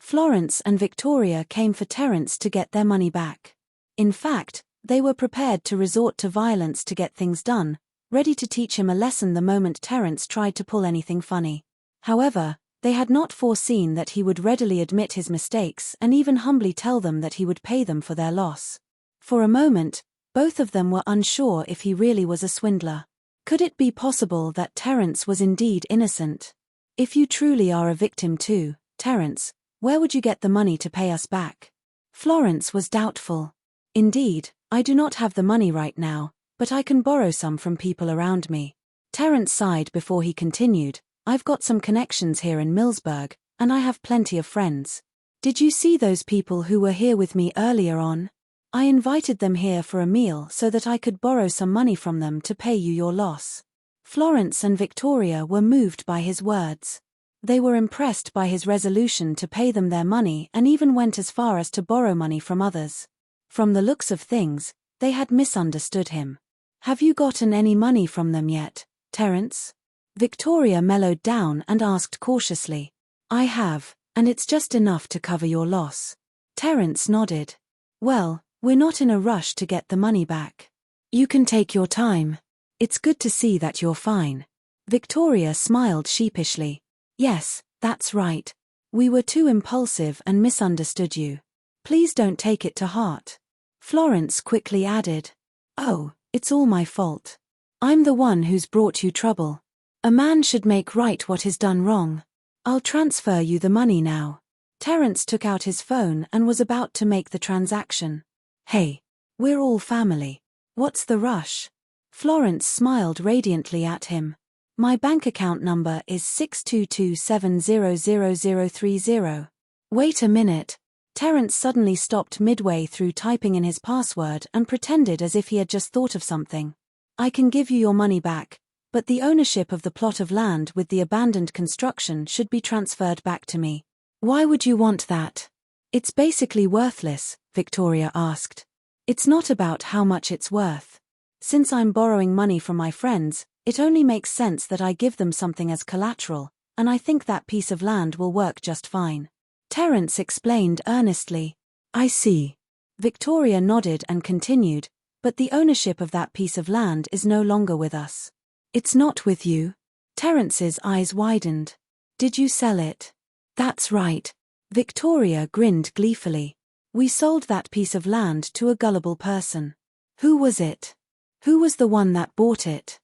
Florence and Victoria came for Terence to get their money back. In fact, they were prepared to resort to violence to get things done, ready to teach him a lesson the moment Terence tried to pull anything funny. However, they had not foreseen that he would readily admit his mistakes and even humbly tell them that he would pay them for their loss. For a moment, both of them were unsure if he really was a swindler. Could it be possible that Terence was indeed innocent? If you truly are a victim too, Terence, where would you get the money to pay us back? Florence was doubtful. Indeed, I do not have the money right now, but I can borrow some from people around me. Terence sighed before he continued, I've got some connections here in Millsburg, and I have plenty of friends. Did you see those people who were here with me earlier on? I invited them here for a meal so that I could borrow some money from them to pay you your loss. Florence and Victoria were moved by his words. They were impressed by his resolution to pay them their money and even went as far as to borrow money from others. From the looks of things, they had misunderstood him. Have you gotten any money from them yet, Terence? Victoria mellowed down and asked cautiously. I have, and it's just enough to cover your loss. Terence nodded. Well, we're not in a rush to get the money back. You can take your time. It's good to see that you're fine. Victoria smiled sheepishly. Yes, that's right. We were too impulsive and misunderstood you. Please don't take it to heart. Florence quickly added. Oh, it's all my fault. I'm the one who's brought you trouble. A man should make right what is done wrong. I'll transfer you the money now. Terence took out his phone and was about to make the transaction. Hey, we're all family. What's the rush? Florence smiled radiantly at him. My bank account number is 622700030. Wait a minute. Terence suddenly stopped midway through typing in his password and pretended as if he had just thought of something. I can give you your money back, but the ownership of the plot of land with the abandoned construction should be transferred back to me. Why would you want that? It's basically worthless, Victoria asked. It's not about how much it's worth. Since I'm borrowing money from my friends, it only makes sense that I give them something as collateral, and I think that piece of land will work just fine. Terence explained earnestly. I see. Victoria nodded and continued, but the ownership of that piece of land is no longer with us. It's not with you? Terence's eyes widened. Did you sell it? That's right. Victoria grinned gleefully. We sold that piece of land to a gullible person. Who was it? Who was the one that bought it?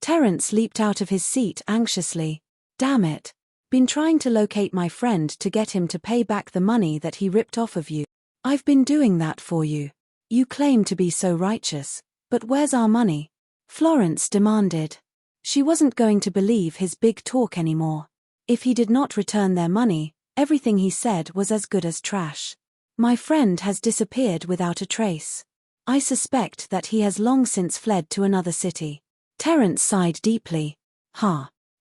Terence leaped out of his seat anxiously. Damn it. Been trying to locate my friend to get him to pay back the money that he ripped off of you. I've been doing that for you. You claim to be so righteous, but where's our money? Florence demanded. She wasn't going to believe his big talk anymore. If he did not return their money, everything he said was as good as trash. My friend has disappeared without a trace. I suspect that he has long since fled to another city. Terence sighed deeply.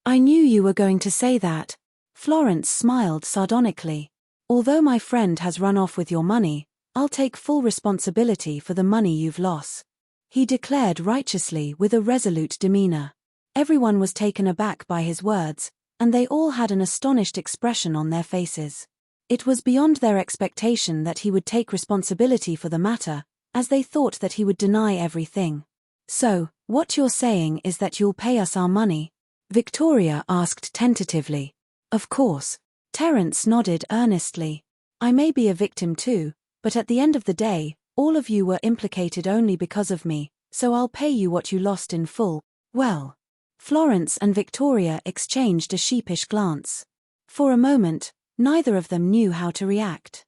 I knew you were going to say that. Florence smiled sardonically. Although my friend has run off with your money, I'll take full responsibility for the money you've lost. He declared righteously with a resolute demeanor. Everyone was taken aback by his words, and they all had an astonished expression on their faces. It was beyond their expectation that he would take responsibility for the matter, as they thought that he would deny everything. So, what you're saying is that you'll pay us our money? Victoria asked tentatively. Of course. Terence nodded earnestly. I may be a victim too, but at the end of the day, all of you were implicated only because of me, so I'll pay you what you lost in full. Well. Florence and Victoria exchanged a sheepish glance. For a moment, neither of them knew how to react.